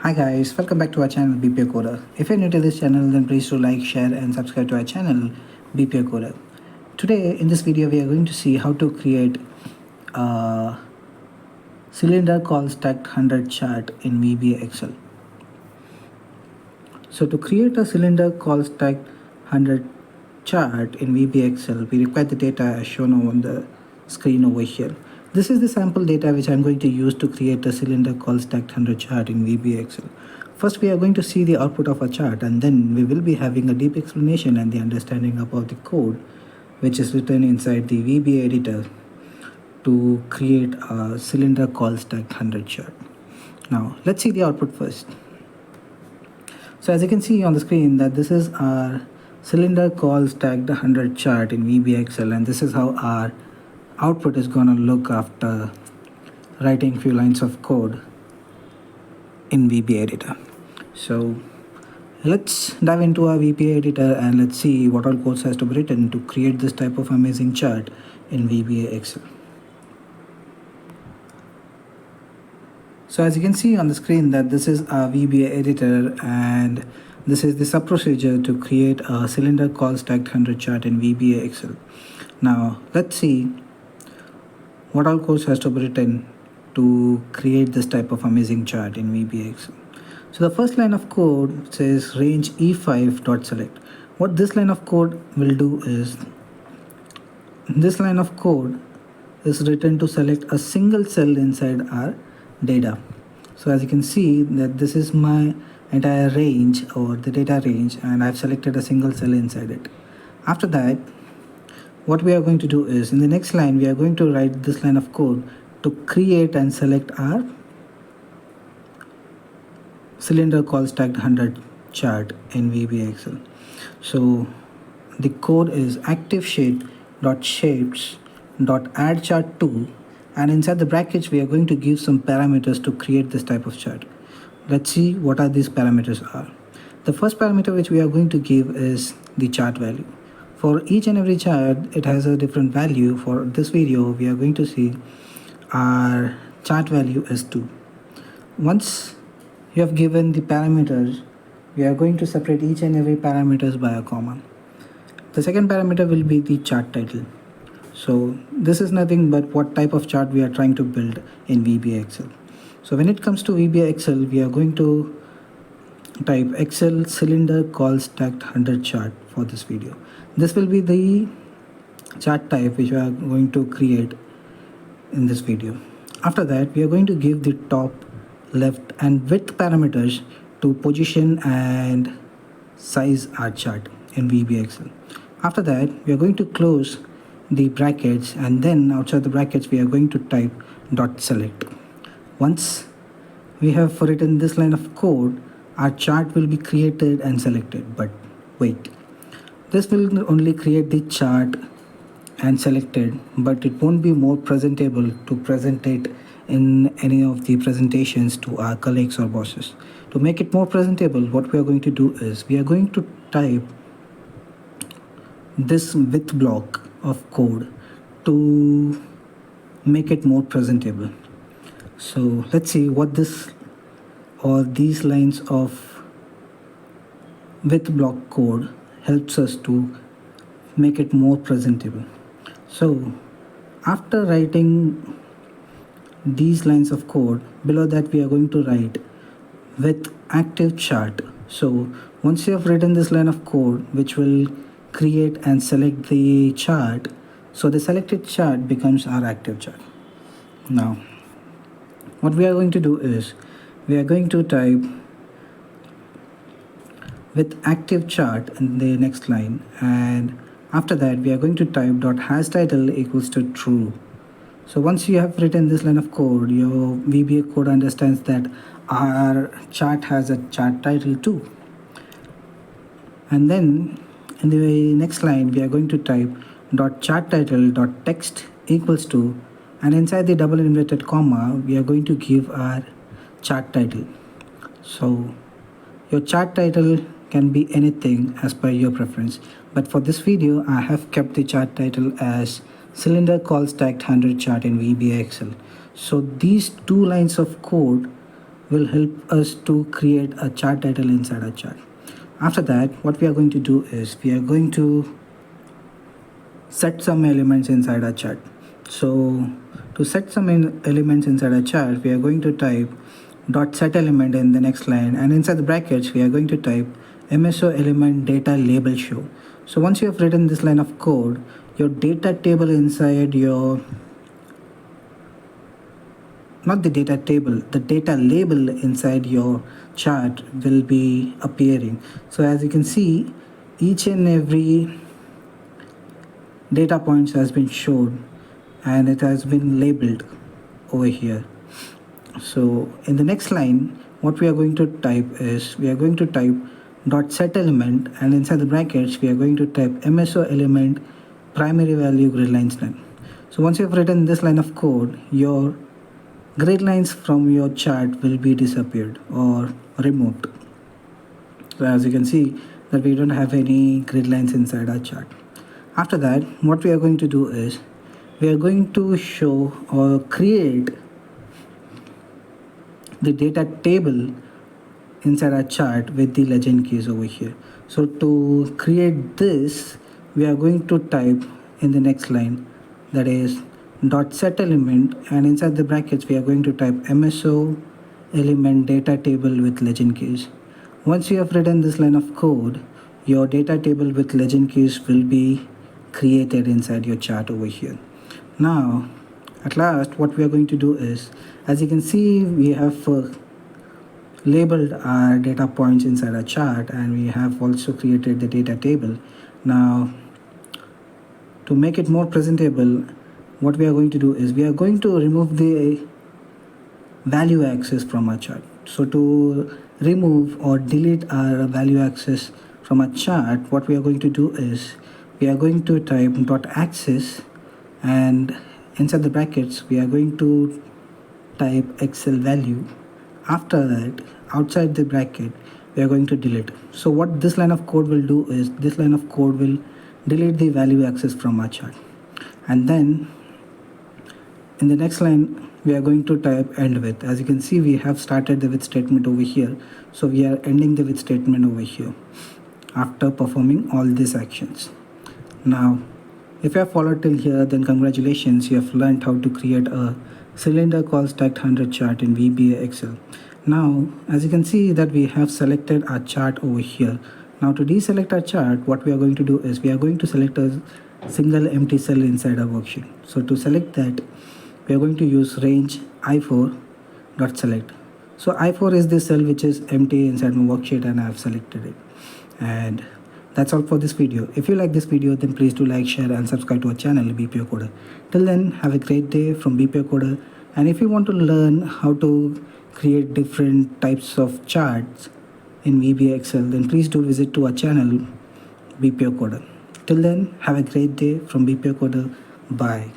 Hi guys, welcome back to our channel BPA Coder. If you're new to this channel, then please do like, share and subscribe to our channel BPA Coder. Today in this video we are going to see how to create a cylinder call stacked 100 chart in VBA Excel. So to create a cylinder call stacked 100 chart in VBA Excel, we require the data as shown on the screen over here. This is the sample data which I'm going to use to create a cylinder call stacked 100 chart in VBA Excel. First, we are going to see the output of a chart, and then we will be having a deep explanation and the understanding about the code which is written inside the VBA editor to create a cylinder call stacked 100 chart. Now, let's see the output first. So as you can see on the screen that this is our cylinder call stacked 100 chart in VBA Excel, and this is how our output is gonna look after writing few lines of code in VBA editor. So let's dive into our VBA editor and let's see what all codes has to be written to create this type of amazing chart in VBA Excel. So as you can see on the screen that this is our VBA editor, and this is the sub procedure to create a cylinder call stacked 100 chart in VBA Excel. Now let's see what all codes has to be written to create this type of amazing chart in VBA Excel. So the first line of code says range e5.select. What this line of code will do is, this line of code is written to select a single cell inside our data. So as you can see that this is my entire range or the data range, and I've selected a single cell inside it. After that, what we are going to do is in the next line we are going to write this line of code to create and select our cylinder call stacked 100 chart in VBA Excel. So the code is active shapes.add chart2, and inside the brackets we are going to give some parameters to create this type of chart. Let's see what are these parameters are. The first parameter which we are going to give is the chart value. For each and every chart it has a different value. For this video we are going to see our chart value is 2. Once you have given the parameters, we are going to separate each and every parameters by a comma. The second parameter will be the chart title. So this is nothing but what type of chart we are trying to build in VBA Excel. So when it comes to VBA Excel, we are going to type Excel cylinder call stacked 100 chart for this video. This will be the chart type which we are going to create in this video. After that, we are going to give the top, left and width parameters to position and size our chart in VBA Excel. After that, we are going to close the brackets, and then outside the brackets we are going to type dot select. Once we have written this line of code, our chart will be created and selected. But wait, this will only create the chart and selected, but it won't be more presentable to present it in any of the presentations to our colleagues or bosses. To make it more presentable, what we are going to do is we are going to type this width block of code to make it more presentable. So let's see what this or these lines of width block code helps us to make it more presentable. So after writing these lines of code, below that we are going to write with active chart. So once you have written this line of code which will create and select the chart, so the selected chart becomes our active chart. Now what we are going to do is we are going to type with active chart in the next line, and after that we are going to type dot has title equals to true. So once you have written this line of code, your VBA code understands that our chart has a chart title too. And then in the next line we are going to type dot chart title dot text equals to, and inside the double inverted comma we are going to give our chart title. So your chart title can be anything as per your preference, but for this video I have kept the chart title as cylinder call stacked 100 chart in VBA Excel. So these two lines of code will help us to create a chart title inside our chart. After that, what we are going to do is we are going to set some elements inside our chart. So to set some elements inside our chart, we are going to type dot set element in the next line, and inside the brackets we are going to type MSO element data label show. So once you have written this line of code, your data table inside your, not the data table, the data label inside your chart will be appearing. So as you can see, each and every data points has been shown and it has been labeled over here. So in the next line, what we are going to type is we are going to type dot set element, and inside the brackets we are going to type MSO element primary value grid lines none. So once you have written this line of code, your grid lines from your chart will be disappeared or removed. So as you can see that we don't have any grid lines inside our chart. After that, what we are going to do is we are going to show or create the data table inside our chart with the legend keys over here. So to create this, we are going to type in the next line, that is dot set element, and inside the brackets we are going to type MSO element data table with legend keys. Once you have written this line of code, your data table with legend keys will be created inside your chart over here. Now at last, what we are going to do is, as you can see, we have labeled our data points inside our chart, and we have also created the data table. Now to make it more presentable, what we are going to do is we are going to remove the value axis from our chart. So to remove or delete our value axis from our chart, what we are going to do is we are going to type dot axis, and inside the brackets we are going to type Excel value. After that, outside the bracket we are going to delete. So what this line of code will do is this line of code will delete the value axis from our chart, and then in the next line we are going to type end with. As you can see, we have started the with statement over here, so we are ending the with statement over here after performing all these actions. Now if you have followed till here, then congratulations, you have learned how to create a cylinder call stacked 100 chart in VBA Excel. Now as you can see that we have selected our chart over here. Now to deselect our chart, what we are going to do is we are going to select a single empty cell inside our worksheet. So to select that, we are going to use range I4 dot select. So I4 is the cell which is empty inside my worksheet, and I have selected it. And that's all for this video. If you like this video, then please do like, share and subscribe to our channel BPO Coder. Till then, have a great day from BPO Coder. And if you want to learn how to create different types of charts in VBA Excel, then please do visit to our channel BPO Coder. Till then, have a great day from BPO Coder. Bye.